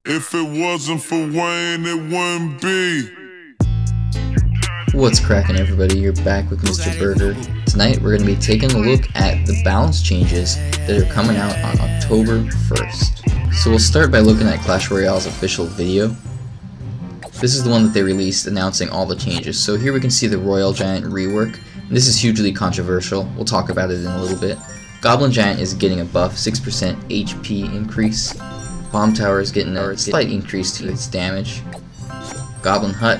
If it wasn't for Wayne, it wouldn't be. What's cracking, everybody? You're back with Mr. Berger. Tonight we're going to be taking a look at the balance changes that are coming out on October 1st. So we'll start by looking at Clash Royale's official video. This is the one that they released announcing all the changes. So here we can see the Royal Giant rework. This is hugely controversial. We'll talk about it in a little bit. Goblin Giant is getting a buff, 6% HP increase. Bomb Tower is getting a slight increase to its damage. Goblin Hut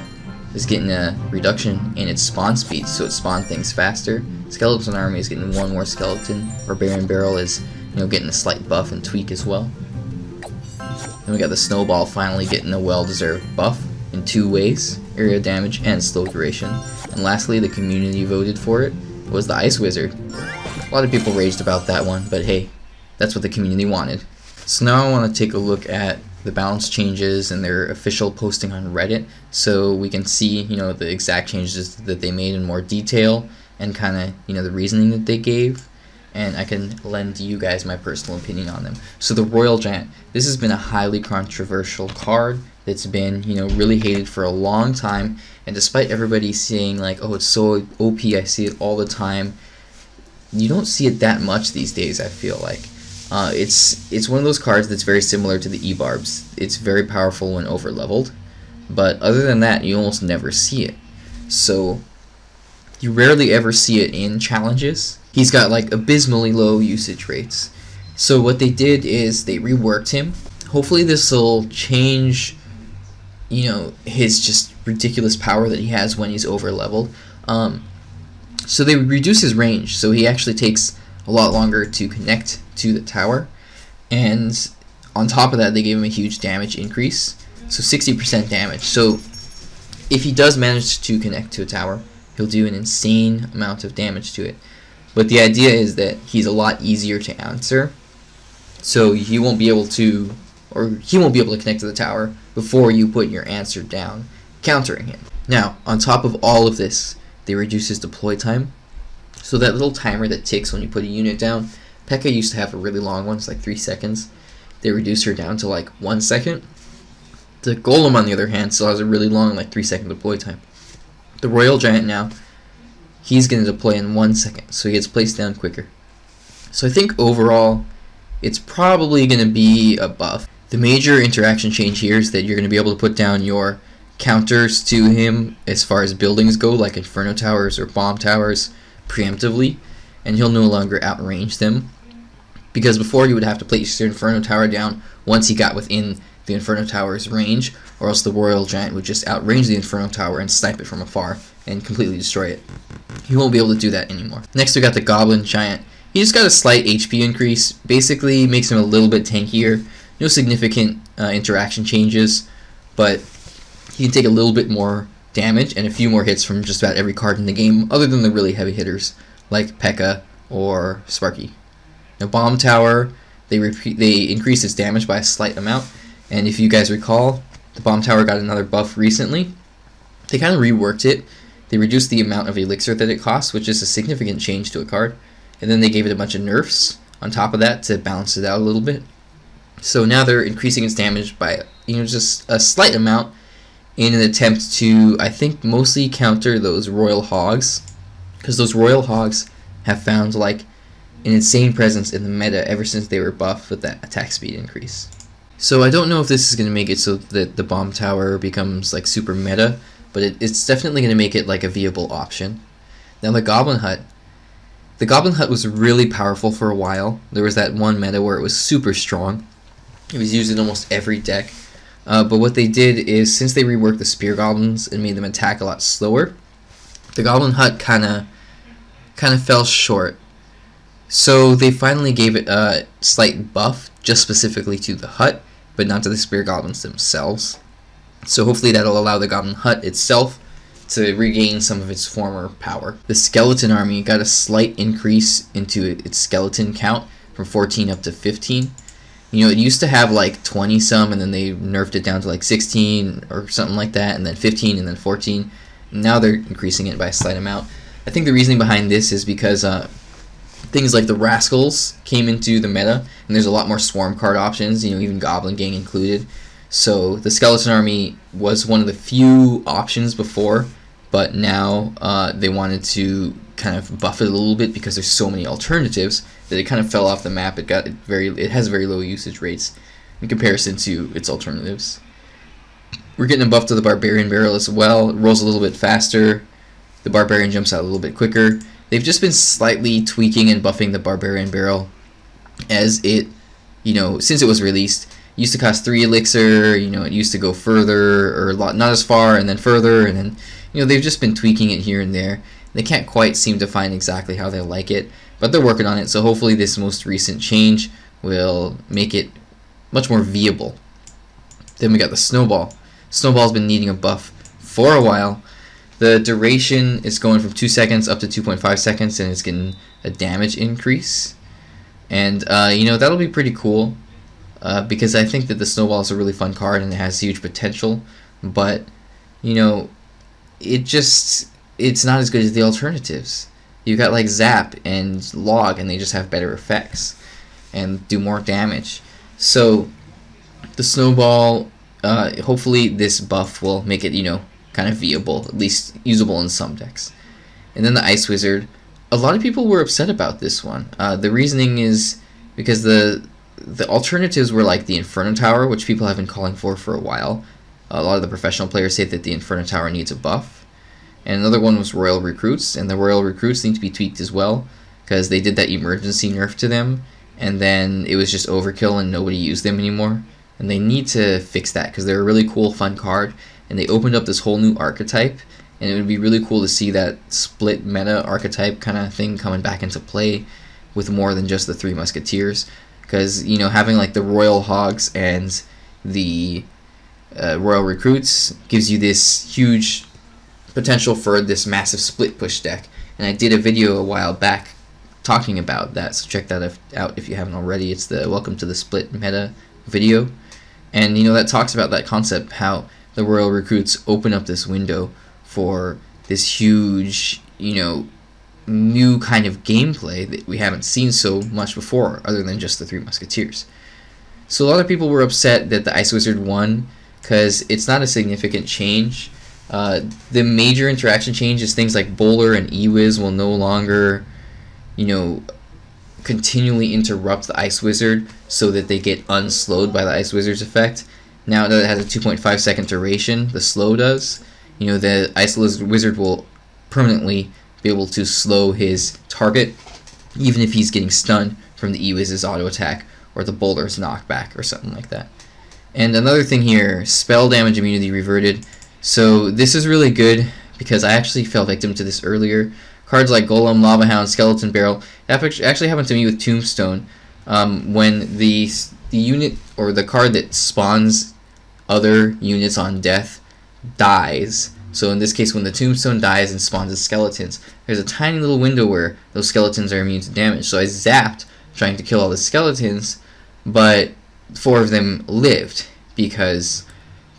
is getting a reduction in its spawn speed, so it spawns things faster. Skeleton Army is getting one more skeleton. Barbarian Barrel is, getting a slight buff and tweak as well. Then we got the Snowball finally getting a well-deserved buff in two ways: area damage and slow duration. And lastly, the community voted for it. It was the Ice Wizard. A lot of people raged about that one, but hey, that's what the community wanted. So now I want to take a look at the balance changes and their official posting on Reddit, so we can see, the exact changes that they made in more detail and kind of, the reasoning that they gave, and I can lend you guys my personal opinion on them. So the Royal Giant, this has been a highly controversial card that's been, really hated for a long time, and despite everybody saying like, oh, it's so OP, I see it all the time, you don't see it that much these days, I feel like. It's one of those cards that's very similar to the E-Barbs. It's very powerful when over-leveled, but other than that, you almost never see it. So you rarely ever see it in challenges. He's got like abysmally low usage rates. So what they did is they reworked him. Hopefully this will change, his just ridiculous power that he has when he's over-leveled. So they reduce his range, so he actually takes a lot longer to connect to the tower, and on top of that they gave him a huge damage increase, so 60% damage. So if he does manage to connect to a tower, he'll do an insane amount of damage to it. But the idea is that he's a lot easier to answer, so he won't be able to connect to the tower before you put your answer down, countering him. Now, on top of all of this, they reduce his deploy time. So that little timer that ticks when you put a unit down, P.E.K.K.A. used to have a really long one, it's like 3 seconds. They reduced her down to like 1 second. The Golem, on the other hand, still has a really long, like 3-second deploy time. The Royal Giant now, he's going to deploy in 1 second, so he gets placed down quicker. So I think overall, it's probably going to be a buff. The major interaction change here is that you're going to be able to put down your counters to him as far as buildings go, like Inferno Towers or Bomb Towers, preemptively, and he'll no longer outrange them, because before you would have to place your Inferno Tower down once he got within the Inferno Tower's range, or else the Royal Giant would just outrange the Inferno Tower and snipe it from afar and completely destroy it. He won't be able to do that anymore. Next we got the Goblin Giant. He just got a slight HP increase, basically makes him a little bit tankier. No significant interaction changes, but he can take a little bit more damage and a few more hits from just about every card in the game, other than the really heavy hitters like P.E.K.K.A. or Sparky. Now Bomb Tower, they increased its damage by a slight amount, and if you guys recall, the Bomb Tower got another buff recently. They kind of reworked it. They reduced the amount of elixir that it costs, which is a significant change to a card, and then they gave it a bunch of nerfs on top of that to balance it out a little bit. So now they're increasing its damage by just a slight amount, in an attempt to, I think, mostly counter those Royal Hogs, because those Royal Hogs have found like an insane presence in the meta ever since they were buffed with that attack speed increase. So I don't know if this is going to make it so that the Bomb Tower becomes like super meta, but it's definitely going to make it like a viable option. Now the Goblin Hut. The Goblin Hut was really powerful for a while. There was that one meta where it was super strong. It was used in almost every deck. But what they did is, since they reworked the Spear Goblins and made them attack a lot slower, the Goblin Hut kind of fell short. So they finally gave it a slight buff, just specifically to the Hut, but not to the Spear Goblins themselves. So hopefully that'll allow the Goblin Hut itself to regain some of its former power. The Skeleton Army got a slight increase into its skeleton count from 14 up to 15. It used to have like 20 some, and then they nerfed it down to like 16 or something like that, and then 15, and then 14. Now they're increasing it by a slight amount. I think the reasoning behind this is because things like the Rascals came into the meta, and there's a lot more swarm card options, even Goblin Gang included. So the skeleton army was one of the few options before, but now they wanted to kind of buff it a little bit because there's so many alternatives that it kind of fell off the map. It has very low usage rates in comparison to its alternatives. We're getting a buff to the Barbarian barrel as well. It rolls a little bit faster. The Barbarian jumps out a little bit quicker. They've just been slightly tweaking and buffing the Barbarian barrel as it, since it was released. It used to cost 3 elixir, it used to go further, or not as far, and then further, and then, they've just been tweaking it here and there. They can't quite seem to find exactly how they like it, but they're working on it, so hopefully this most recent change will make it much more viable. Then we got the Snowball. Snowball's been needing a buff for a while. The duration is going from 2 seconds up to 2.5 seconds, and it's getting a damage increase. And, that'll be pretty cool, because I think that the Snowball is a really fun card, and it has huge potential, but, it's not as good as the alternatives. You got like Zap and Log, and they just have better effects and do more damage. So the Snowball, hopefully this buff will make it, kind of viable, at least usable in some decks. And then the Ice Wizard. A lot of people were upset about this one. The reasoning is because the alternatives were like the Inferno Tower, which people have been calling for a while. A lot of the professional players say that the Inferno Tower needs a buff. And another one was Royal Recruits, and the Royal Recruits need to be tweaked as well, because they did that emergency nerf to them, and then it was just overkill and nobody used them anymore. And they need to fix that, because they're a really cool, fun card, and they opened up this whole new archetype, and it would be really cool to see that split meta archetype kind of thing coming back into play with more than just the 3 Musketeers, because, having like the Royal Hogs and the Royal Recruits gives you this huge potential for this massive split push deck, and I did a video a while back talking about that, so check that out if you haven't already. It's the Welcome to the Split Meta video, and that talks about that concept, how the Royal Recruits open up this window for this huge, new kind of gameplay that we haven't seen so much before, other than just the 3 Musketeers. So a lot of people were upset that the Ice Wizard won, because it's not a significant change. The major interaction change is things like Bowler and E-Wiz will no longer, continually interrupt the Ice Wizard so that they get unslowed by the Ice Wizard's effect. Now that it has a 2.5 second duration, the slow does, the Ice Wizard will permanently be able to slow his target, even if he's getting stunned from the E-Wiz's auto attack or the Bowler's knockback or something like that. And another thing here, spell damage immunity reverted. So this is really good because I actually fell victim to this earlier. Cards like Golem, Lava Hound, Skeleton Barrel, that actually happened to me with Tombstone. When the unit or the card that spawns other units on death dies, so in this case when the Tombstone dies and spawns the skeletons, there's a tiny little window where those skeletons are immune to damage. So I zapped trying to kill all the skeletons, but 4 of them lived because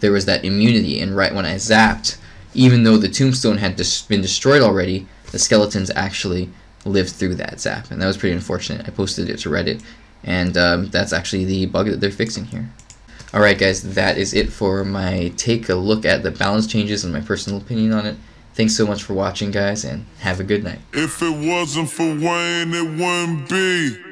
there was that immunity, and right when I zapped, even though the Tombstone had been destroyed already, the skeletons actually lived through that zap, and that was pretty unfortunate. I posted it to Reddit, and that's actually the bug that they're fixing here. Alright guys, that is it for my take a look at the balance changes and my personal opinion on it. Thanks so much for watching guys, and have a good night. If it wasn't for Wayne, it wouldn't be.